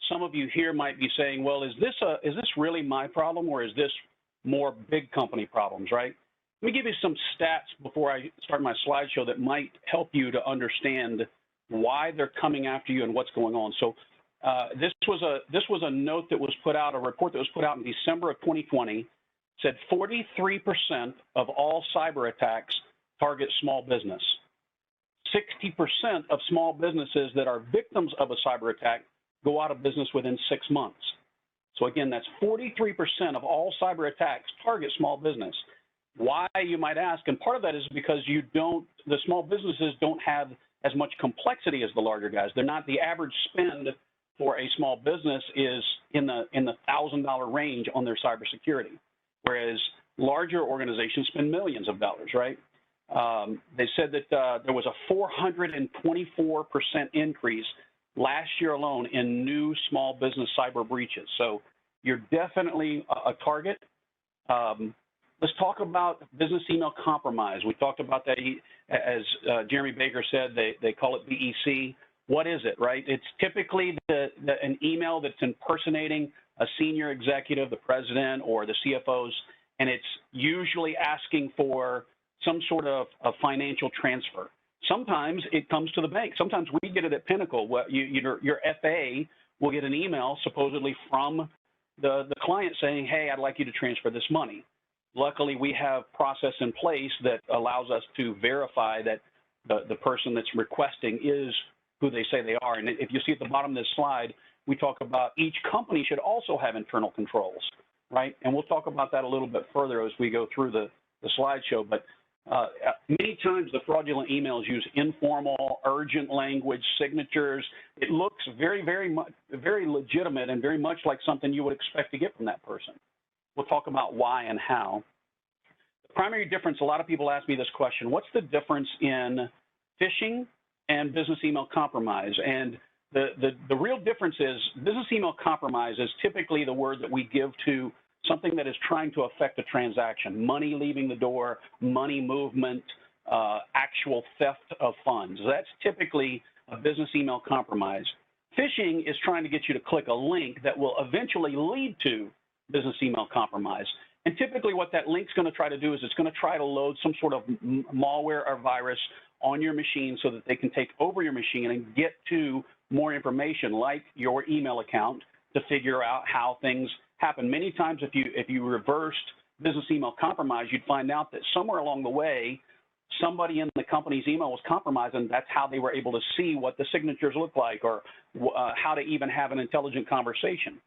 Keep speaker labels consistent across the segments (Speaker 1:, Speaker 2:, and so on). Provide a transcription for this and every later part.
Speaker 1: some of you here might be saying, well, is this really my problem, or is this more big company problems, right? Let me give you some stats before I start my slideshow that might help you to understand why they're coming after you and what's going on. So this was a note that was put out, a report that was put out in December of 2020, said 43% of all cyber attacks target small business. 60% of small businesses that are victims of a cyber attack go out of business within 6 months. So again, that's 43% of all cyber attacks target small business. Why, you might ask, and part of that is because the small businesses don't have as much complexity as the larger guys. They're not, the average spend for a small business is in the $1,000 range on their cybersecurity, whereas larger organizations spend millions of dollars, right? They said that there was a 424% increase last year alone in new small business cyber breaches. So you're definitely a target. Let's talk about business email compromise. We talked about that, as Jeremy Baker said, they call it BEC. What is it, right? It's typically an email that's impersonating a senior executive, the president or the CFOs, and it's usually asking for some sort of a financial transfer. Sometimes it comes to the bank. Sometimes we get it at Pinnacle. Your FA will get an email supposedly from the client saying, hey, I'd like you to transfer this money. Luckily, we have process in place that allows us to verify that the person that's requesting is who they say they are. And if you see at the bottom of this slide, we talk about each company should also have internal controls, right? And we'll talk about that a little bit further as we go through the slideshow. But many times the fraudulent emails use informal, urgent language, signatures. It looks very legitimate and very much like something you would expect to get from that person. We'll talk about why and how. The primary difference, a lot of people ask me this question, what's the difference in phishing and business email compromise? And the real difference is business email compromise is typically the word that we give to something that is trying to affect a transaction, money leaving the door, money movement, actual theft of funds. That's typically a business email compromise. Phishing is trying to get you to click a link that will eventually lead to business email compromise. And typically what that link's going to try to do is it's going to try to load some sort of malware or virus on your machine so that they can take over your machine and get to more information like your email account to figure out how things happen. Many times if you reversed business email compromise, you'd find out that somewhere along the way, somebody in the company's email was compromised, and that's how they were able to see what the signatures look like or how to even have an intelligent conversation.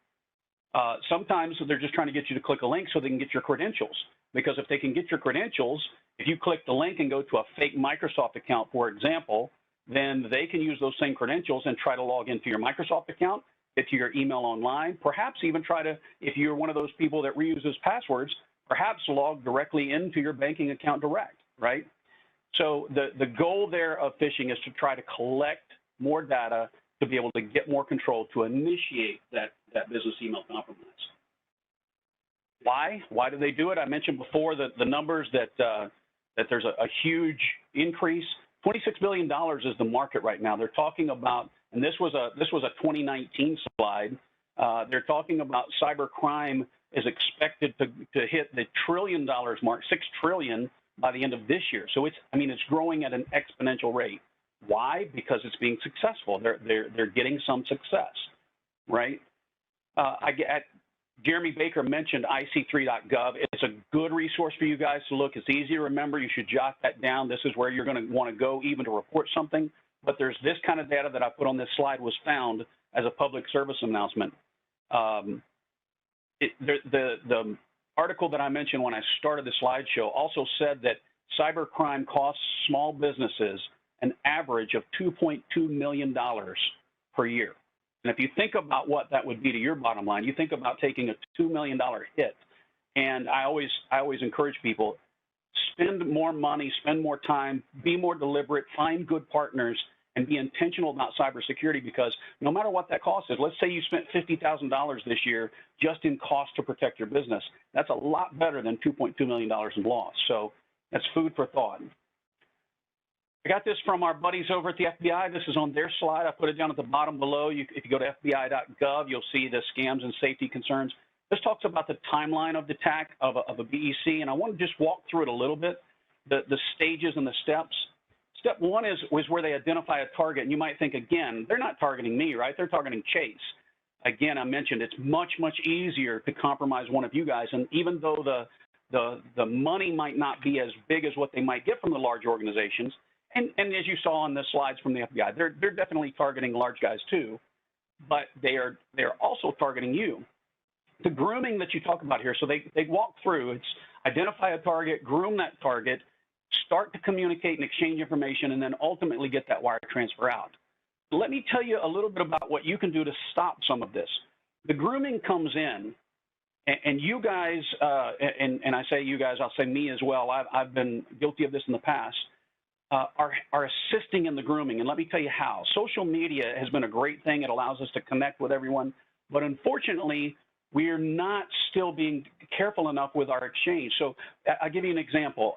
Speaker 1: Sometimes they're just trying to get you to click a link so they can get your credentials, because if they can get your credentials, if you click the link and go to a fake Microsoft account, for example, then they can use those same credentials and try to log into your Microsoft account, get to your email online, perhaps even try to, if you're one of those people that reuses passwords, perhaps log directly into your banking account direct, right? So the goal there of phishing is to try to collect more data to be able to get more control to initiate that business email compromise. Why? Why do they do it? I mentioned before that the numbers that there's a huge increase. $26 billion is the market right now. They're talking about, and this was a 2019 slide. They're talking about cyber crime is expected to hit the $1 trillion mark, $6 trillion by the end of this year. So it's growing at an exponential rate. Why? Because it's being successful. They're getting some success, right? Jeremy Baker mentioned ic3.gov. It's a good resource for you guys to look. It's easy to remember. You should jot that down. This is where you're going to want to go even to report something. But there's this kind of data that I put on this slide was found as a public service announcement. The article that I mentioned when I started the slideshow also said that cybercrime costs small businesses an average of $2.2 million per year. And if you think about what that would be to your bottom line, you think about taking a $2 million hit. And I always encourage people, spend more money, spend more time, be more deliberate, find good partners, and be intentional about cybersecurity, because no matter what that cost is, let's say you spent $50,000 this year just in cost to protect your business. That's a lot better than $2.2 million in loss. So that's food for thought. I got this from our buddies over at the FBI. This is on their slide. I put it down at the bottom below. If you go to FBI.gov, you'll see the scams and safety concerns. This talks about the timeline of the attack of a BEC, and I want to just walk through it a little bit, the stages and the steps. Step one is where they identify a target, and you might think, again, they're not targeting me, right? They're targeting Chase. Again, I mentioned it's much, much easier to compromise one of you guys, and even though the money might not be as big as what they might get from the large organizations, and as you saw on the slides from the FBI, they're definitely targeting large guys too, but they're also targeting you. The grooming that you talk about here, so they walk through, it's identify a target, groom that target, start to communicate and exchange information, and then ultimately get that wire transfer out. Let me tell you a little bit about what you can do to stop some of this. The grooming comes in, and you guys, and I say you guys, I'll say me as well, I've been guilty of this in the past, are assisting in the grooming, and let me tell you how. Social media has been a great thing. It allows us to connect with everyone, but unfortunately, we are not still being careful enough with our exchange. So I'll give you an example.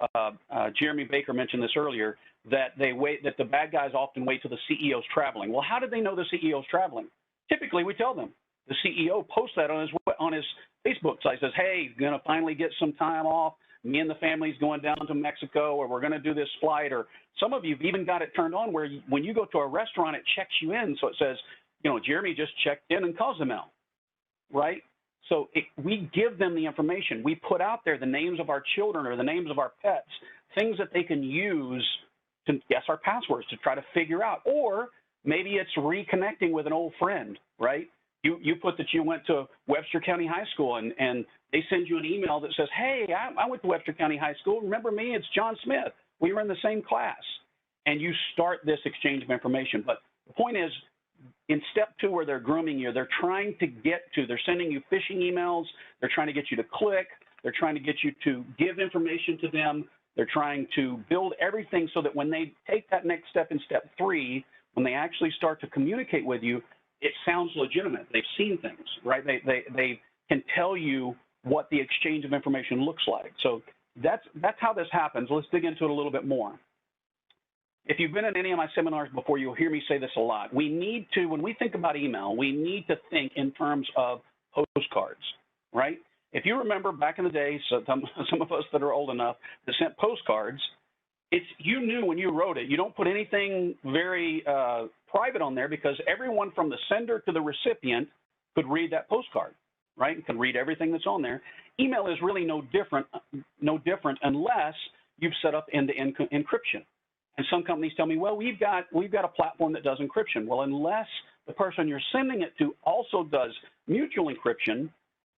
Speaker 1: Jeremy Baker mentioned this earlier, that the bad guys often wait till the CEO's traveling. Well, how did they know the CEO's traveling? Typically, we tell them. The CEO posts that on his Facebook site, says, hey, gonna finally get some time off. Me and the family's going down to Mexico, or we're gonna do this flight, or some of you've even got it turned on where when you go to a restaurant, it checks you in. So it says, Jeremy just checked in in Cozumel, right? So we give them the information. We put out there the names of our children or the names of our pets, things that they can use to guess our passwords to try to figure out. Or maybe it's reconnecting with an old friend, right? You put that you went to Webster County High School, and they send you an email that says, hey, I went to Webster County High School. Remember me? It's John Smith. We were in the same class. And you start this exchange of information. But the point is, in step two, where they're grooming you, they're trying to they're sending you phishing emails, they're trying to get you to click, they're trying to get you to give information to them, they're trying to build everything so that when they take that next step in step three, when they actually start to communicate with you, it sounds legitimate. They've seen things, right? They can tell you what the exchange of information looks like. So that's how this happens. Let's dig into it a little bit more. If you've been in any of my seminars before, you'll hear me say this a lot. We need to, when we think about email, we need to think in terms of postcards, right? If you remember back in the day, so some of us that are old enough that sent postcards, you knew when you wrote it, you don't put anything very private on there because everyone from the sender to the recipient could read that postcard, right? And can read everything that's on there. Email is really no different unless you've set up end-to-end encryption. And some companies tell me, well, we've got a platform that does encryption. Well, unless the person you're sending it to also does mutual encryption,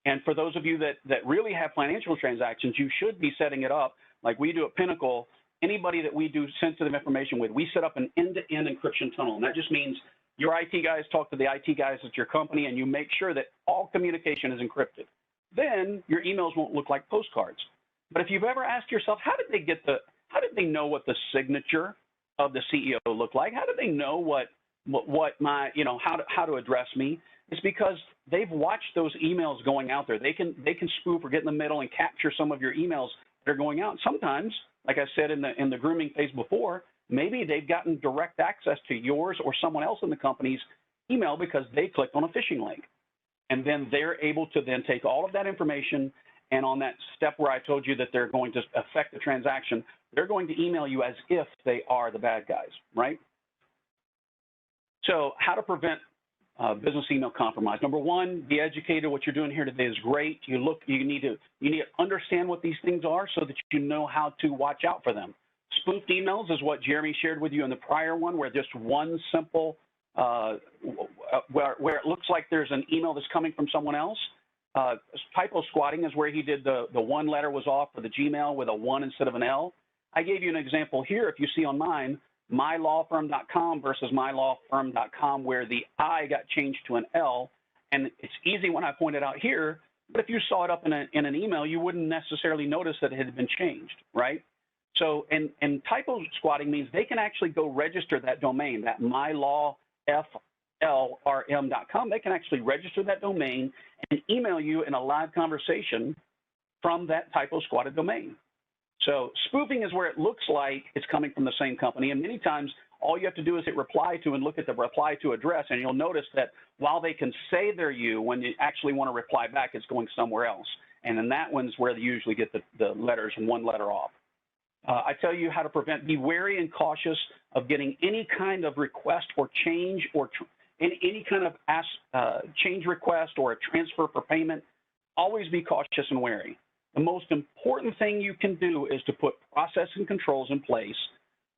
Speaker 1: and for those of you that really have financial transactions, you should be setting it up like we do at Pinnacle. Anybody that we do sensitive information with, we set up an end-to-end encryption tunnel. And that just means your IT guys talk to the IT guys at your company, and you make sure that all communication is encrypted. Then your emails won't look like postcards. But if you've ever asked yourself, how did they know what the signature of the CEO looked like? How did they know how to address me? It's because they've watched those emails going out there. They can spoof or get in the middle and capture some of your emails that are going out. Sometimes, like I said in the grooming phase before, maybe they've gotten direct access to yours or someone else in the company's email because they clicked on a phishing link. And then they're able to then take all of that information, and on that step where I told you that they're going to affect the transaction, they're going to email you as if they are the bad guys, right? So how to prevent business email compromise. Number one, be educated. What you're doing here today is great. You need to understand what these things are so that you know how to watch out for them. Spoofed emails is what Jeremy shared with you in the prior one, where just one simple, where it looks like there's an email that's coming from someone else. Typo squatting is where he did the one letter was off for the Gmail with a 1 instead of an L. I gave you an example here, if you see on mine, mylawfirm.com versus mylawfirm.com, where the I got changed to an L. And it's easy when I point it out here, but if you saw it up in an email, you wouldn't necessarily notice that it had been changed, right? So, and typo squatting means they can actually go register that domain, that mylawfirm.com. They can actually register that domain and email you in a live conversation from that typo squatted domain. So spoofing is where it looks like it's coming from the same company, and many times all you have to do is hit reply to and look at the reply to address, and you'll notice that while they can say they're you, when you actually want to reply back, it's going somewhere else. And then that one's where they usually get the letters and one letter off. I tell you how to prevent, be wary and cautious of getting any kind of request for change or any kind of change request or a transfer for payment. Always be cautious and wary. The most important thing you can do is to put process and controls in place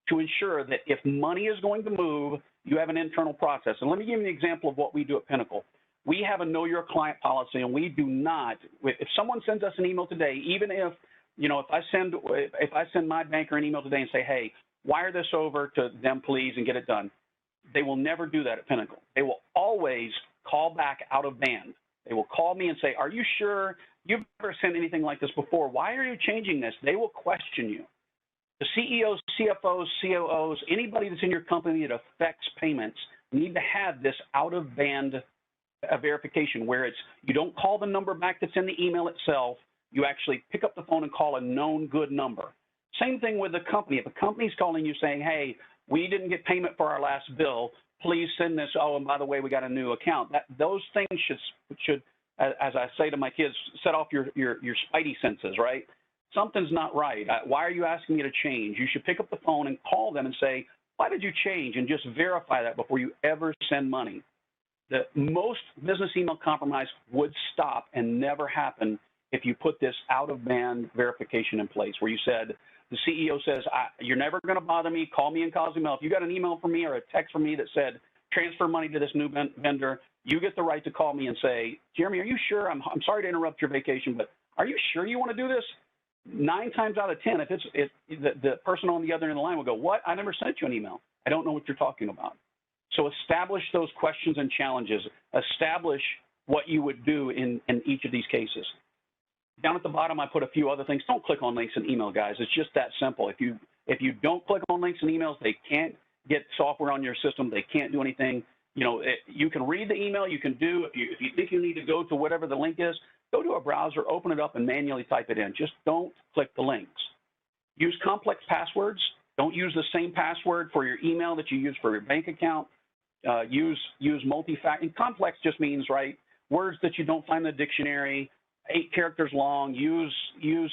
Speaker 1: to ensure that if money is going to move, you have an internal process. And let me give you an example of what we do at Pinnacle. We have a know your client policy, and we do not, if someone sends us an email today, even if, if I send my banker an email today and say, hey, wire this over to them, please, and get it done, they will never do that at Pinnacle. They will always call back out of band. They will call me and say, are you sure? You've never sent anything like this before. Why are you changing this? They will question you. The CEOs, CFOs, COOs, anybody that's in your company that affects payments need to have this out of band verification where it's, you don't call the number back that's in the email itself. You actually pick up the phone and call a known good number. Same thing with the company. If a company's calling you saying, hey, we didn't get payment for our last bill, please send this. Oh, and by the way, we got a new account. Those things should, as I say to my kids, set off your spidey senses, right? Something's not right. Why are you asking me to change? You should pick up the phone and call them and say, why did you change? And just verify that before you ever send money. The most business email compromise would stop and never happen if you put this out-of-band verification in place, where you said, the CEO says, you're never going to bother me, call me and cause email. If you got an email from me or a text from me that said, transfer money to this new vendor, you get the right to call me and say, Jeremy, are you sure? I'm sorry to interrupt your vacation, but are you sure you want to do this? 9 times out of 10, if the person on the other end of the line will go, what? I never sent you an email. I don't know what you're talking about. So establish those questions and challenges. Establish what you would do in each of these cases. Down at the bottom, I put a few other things. Don't click on links in email, guys. It's just that simple. If you don't click on links in emails, they can't get software on your system. They can't do anything. You can read the email. You can do, if you think you need to go to whatever the link is, go to a browser, open it up, and manually type it in. Just don't click the links. Use complex passwords. Don't use the same password for your email that you use for your bank account. Use multi-factor. And complex just means, right, words that you don't find in the dictionary, 8 characters long. Use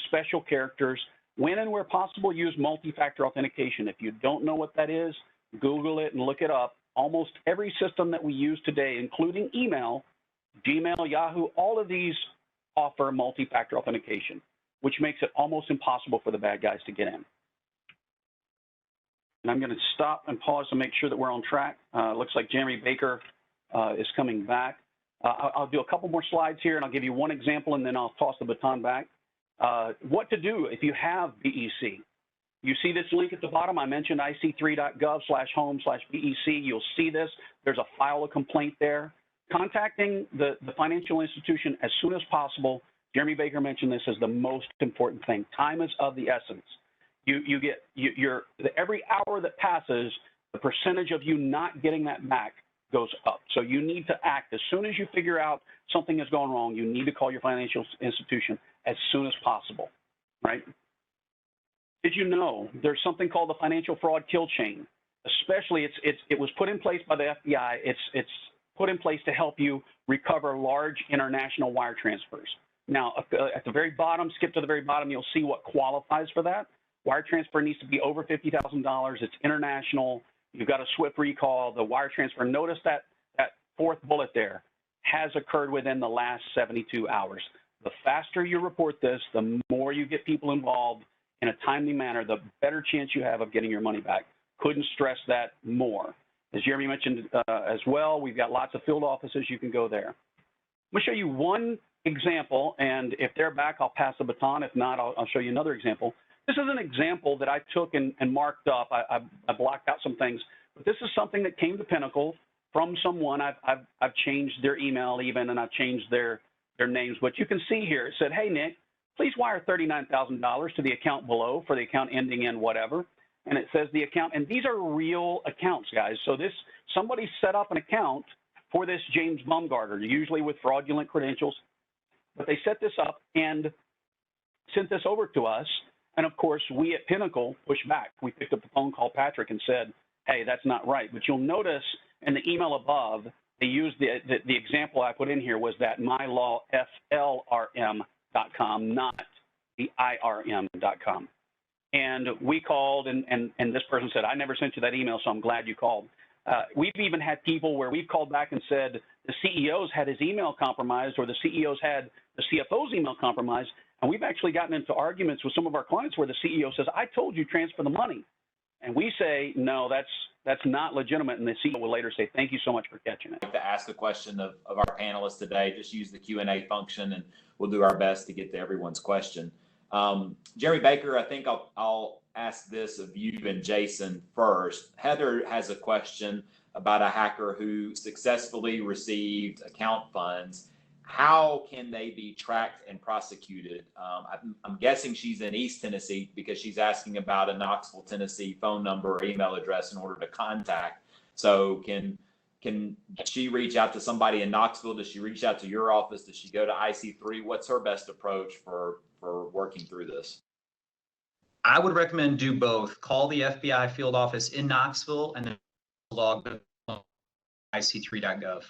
Speaker 1: special characters. When and where possible, use multi-factor authentication. If you don't know what that is, Google it and look it up. Almost every system that we use today, including email, Gmail, Yahoo, all of these offer multi-factor authentication, which makes it almost impossible for the bad guys to get in. And I'm going to stop and pause to make sure that we're on track. Looks like Jeremy Baker is coming back. I'll do a couple more slides here, and I'll give you one example, and then I'll toss the baton back. What to do if you have BEC. You see this link at the bottom. I mentioned ic3.gov/home/BEC. You'll see this. There's a file a complaint there. Contacting the financial institution as soon as possible. Jeremy Baker mentioned this as the most important thing. Time is of the essence. Every hour that passes, the percentage of you not getting that back goes up. So you need to act. As soon as you figure out something has gone wrong, you need to call your financial institution as soon as possible, right? Did you know there's something called the financial fraud kill chain? Especially, it was put in place by the FBI. It's put in place to help you recover large international wire transfers. Now, at the very bottom, skip to the very bottom, you'll see what qualifies for that. Wire transfer needs to be over $50,000. It's international. You've got a SWIFT recall. The wire transfer, notice that fourth bullet there, has occurred within the last 72 hours. The faster you report this, the more you get people involved in a timely manner, the better chance you have of getting your money back. Couldn't stress that more. As Jeremy mentioned as well, we've got lots of field offices. You can go there. I'm going to show you one example, and if they're back, I'll pass the baton. If not, I'll show you another example. This is an example that I took and marked up. I blocked out some things, but this is something that came to Pinnacle from someone. I've changed their email even, and I've changed their names. But you can see here, it said, hey, Nick, please wire $39,000 to the account below for the account ending in whatever. And it says the account, and these are real accounts, guys. So somebody set up an account for this James Baumgartner, usually with fraudulent credentials. But they set this up and sent this over to us And of course, we at Pinnacle pushed back. We picked up the phone, called Patrick, and said, hey, that's not right. But you'll notice in the email above, they used the example I put in here was that mylawflrm.com, not the IRM.com. And we called, and this person said, I never sent you that email, so I'm glad you called. We've even had people where we've called back and said the CEO's had his email compromised, or the CEO's had the CFO's email compromised, and we've actually gotten into arguments with some of our clients where the CEO says, I told you transfer the money. And we say, no, that's not legitimate, and the CEO will later say, thank you so much for catching it.
Speaker 2: I'd like to ask a question of our panelists today. Just use the Q&A function, and we'll do our best to get to everyone's question. Jeremy Baker, I think I'll ask this of you and Jason first. Heather has a question about a hacker who successfully received account funds. How can they be tracked and prosecuted? I'm guessing she's in East Tennessee because she's asking about a Knoxville, Tennessee phone number or email address in order to contact. So can she reach out to somebody in Knoxville? Does she reach out to your office? Does she go to IC3? What's her best approach for working through this?
Speaker 3: I would recommend do both. Call the FBI field office in Knoxville and then log to ic3.gov.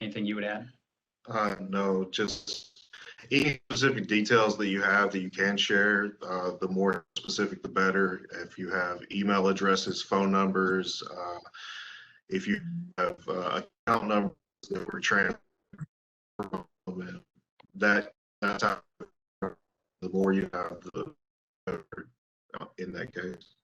Speaker 3: Anything you would add?
Speaker 4: No, just any specific details that you have that you can share, the more specific, the better. If you have email addresses, phone numbers, if you have account numbers that were transferred, that's how, the more you have, the better in that case.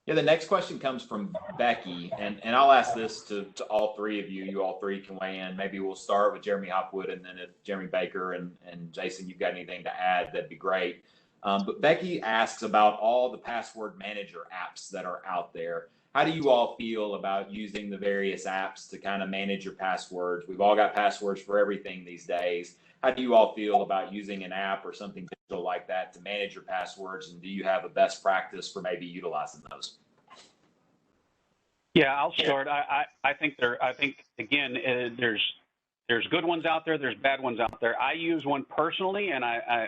Speaker 2: Yeah, the next question comes from Becky, and I'll ask this to all three of you. You all three can weigh in. Maybe we'll start with Jeremy Hopwood, and then if Jeremy Baker and Jason, you've got anything to add, that'd be great. But Becky asks about all the password manager apps that are out there. How do you all feel about using the various apps to kind of manage your passwords? We've all got passwords for everything these days. How do you all feel about using an app or something digital like that to manage your passwords? And do you have a best practice for maybe utilizing those?
Speaker 1: Yeah, I'll start. I think again, there's good ones out there. There's bad ones out there. I use one personally, and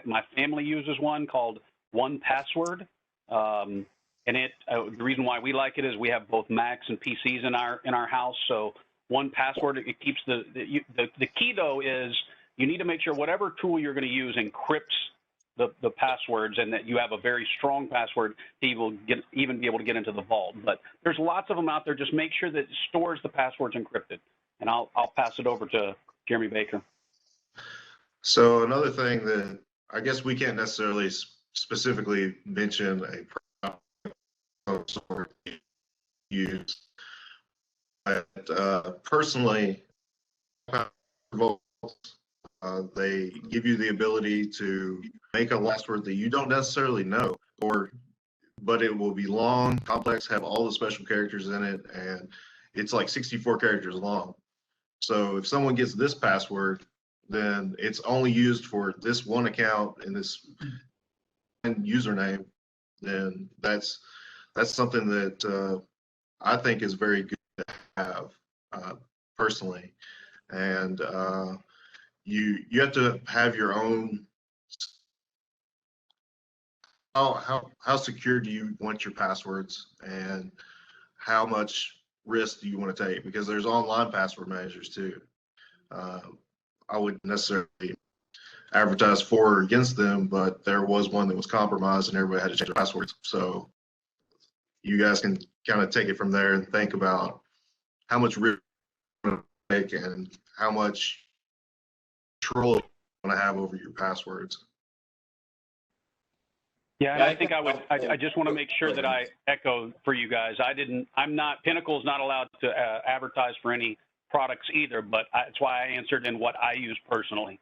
Speaker 1: my family uses one called 1Password. And the reason why we like it is we have both Macs and PCs in our house. So 1Password, it keeps the key though is you need to make sure whatever tool you're going to use encrypts the passwords, and that you have a very strong password to even be able to get into the vault. But there's lots of them out there. Just make sure that it stores the passwords encrypted. And I'll pass it over to Jeremy Baker.
Speaker 4: So another thing that I guess we can't necessarily specifically mention a sort use, but personally, they give you the ability to make a password that you don't necessarily know, but it will be long, complex, have all the special characters in it, and it's like 64 characters long. So if someone gets this password, then it's only used for this one account and this username. Then that's something that I think is very good to have personally, and you have to have your own. How secure do you want your passwords, and how much risk do you want to take? Because there's online password managers too. I wouldn't necessarily advertise for or against them, but there was one that was compromised and everybody had to change their passwords. So you guys can kind of take it from there and think about how much risk you want to take and how much control you want to have over your passwords.
Speaker 1: Yeah, and I think I just want to make sure that I echo for you guys. Pinnacle's not allowed to advertise for any products either, but that's why I answered in what I use personally.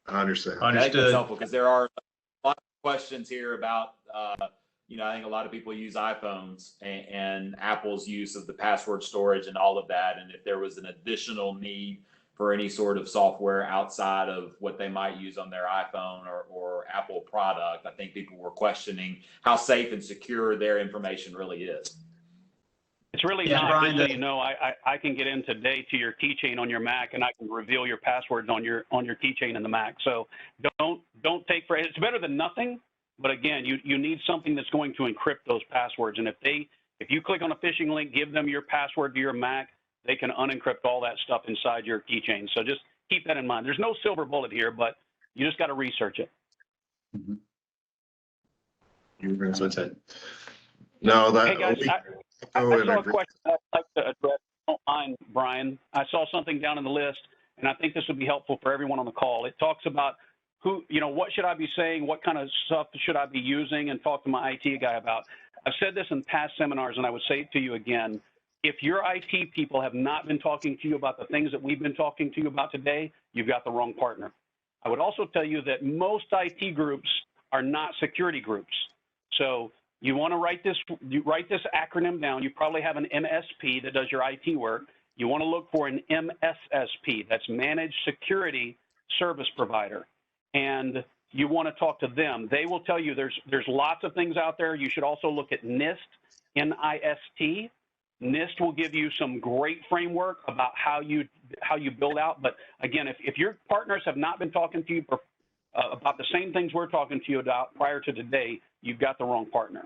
Speaker 4: I understand.
Speaker 2: I think that's helpful because there are a lot of questions here about, I think a lot of people use iPhones and Apple's use of the password storage and all of that. And if there was an additional need for any sort of software outside of what they might use on their iPhone or Apple product, I think people were questioning how safe and secure their information really is.
Speaker 1: It's really
Speaker 3: Yeah,
Speaker 1: not,
Speaker 3: Brian,
Speaker 1: just so you know, I can get in today to your keychain on your Mac, and I can reveal your passwords on your keychain in the Mac. So don't take for it. It's better than nothing, but again, you need something that's going to encrypt those passwords. And if you click on a phishing link, give them your password to your Mac, they can unencrypt all that stuff inside your keychain. So just keep that in mind. There's no silver bullet here, but you just got to research it.
Speaker 3: Mm-hmm.
Speaker 4: You were going to
Speaker 3: That's
Speaker 4: say,
Speaker 3: it.
Speaker 4: no, that.
Speaker 1: Hey guys, I
Speaker 4: go ahead
Speaker 1: saw a
Speaker 4: and-
Speaker 1: question that I'd like to address. Don't mind, Brian. I saw something down in the list, and I think this would be helpful for everyone on the call. It talks about what should I be saying, what kind of stuff should I be using, and talk to my IT guy about. I've said this in past seminars, and I would say it to you again. If your IT people have not been talking to you about the things that we've been talking to you about today, you've got the wrong partner. I would also tell you that most IT groups are not security groups. So you want to write this acronym down. You probably have an MSP that does your IT work. You want to look for an MSSP, that's Managed Security Service Provider. And you want to talk to them. They will tell you there's lots of things out there. You should also look at NIST, N-I-S-T. NIST will give you some great framework about how you build out. But again, if your partners have not been talking to you about the same things we're talking to you about prior to today, you've got the wrong partner.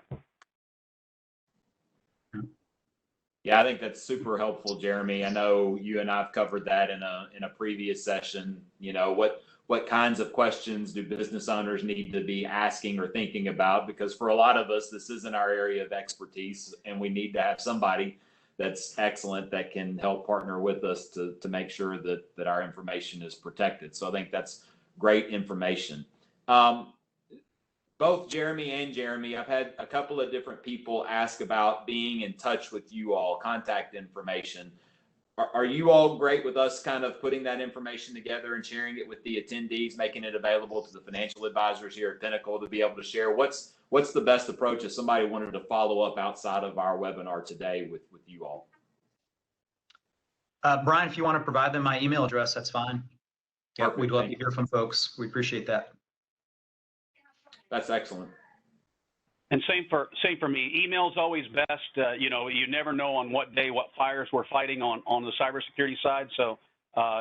Speaker 2: Yeah, I think that's super helpful, Jeremy. I know you and I've covered that in a previous session. You know, what kinds of questions do business owners need to be asking or thinking about? Because for a lot of us, this isn't our area of expertise, and we need to have somebody that's excellent that can help partner with us to make sure that our information is protected. So I think that's great information. Both Jeremy and Jeremy, I've had a couple of different people ask about being in touch with you all, contact information. Are you all great with us kind of putting that information together and sharing it with the attendees, making it available to the financial advisors here at Pinnacle to be able to share? What's the best approach if somebody wanted to follow up outside of our webinar today with you all?
Speaker 3: Brian, if you want to provide them my email address, that's fine. Yeah,
Speaker 2: Perfect.
Speaker 3: we'd love to hear from folks. We appreciate that.
Speaker 2: That's excellent.
Speaker 1: And same for me. Email's always best. You never know on what day what fires we're fighting on the cybersecurity side. So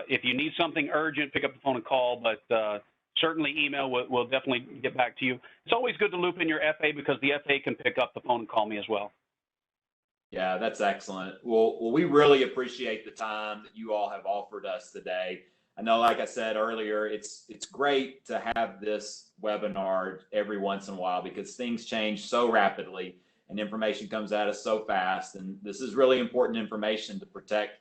Speaker 1: if you need something urgent, pick up the phone and call. But certainly email will definitely get back to you. It's always good to loop in your FA because the FA can pick up the phone and call me as well.
Speaker 2: Yeah, that's excellent. Well, we really appreciate the time that you all have offered us today. I know, like I said earlier, it's great to have this webinar every once in a while because things change so rapidly and information comes at us so fast. And this is really important information to protect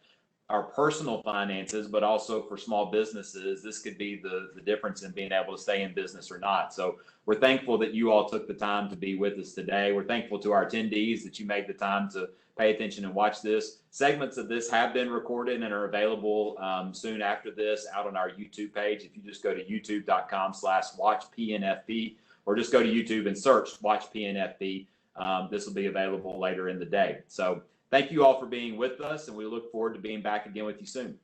Speaker 2: our personal finances, but also for small businesses. This could be the difference in being able to stay in business or not. So we're thankful that you all took the time to be with us today. We're thankful to our attendees that you made the time to pay attention and watch this. Segments of this have been recorded and are available soon after this out on our YouTube page. If you just go to youtube.com/watchpnfp or just go to YouTube and search Watch PNFP, this will be available later in the day. So thank you all for being with us, and we look forward to being back again with you soon.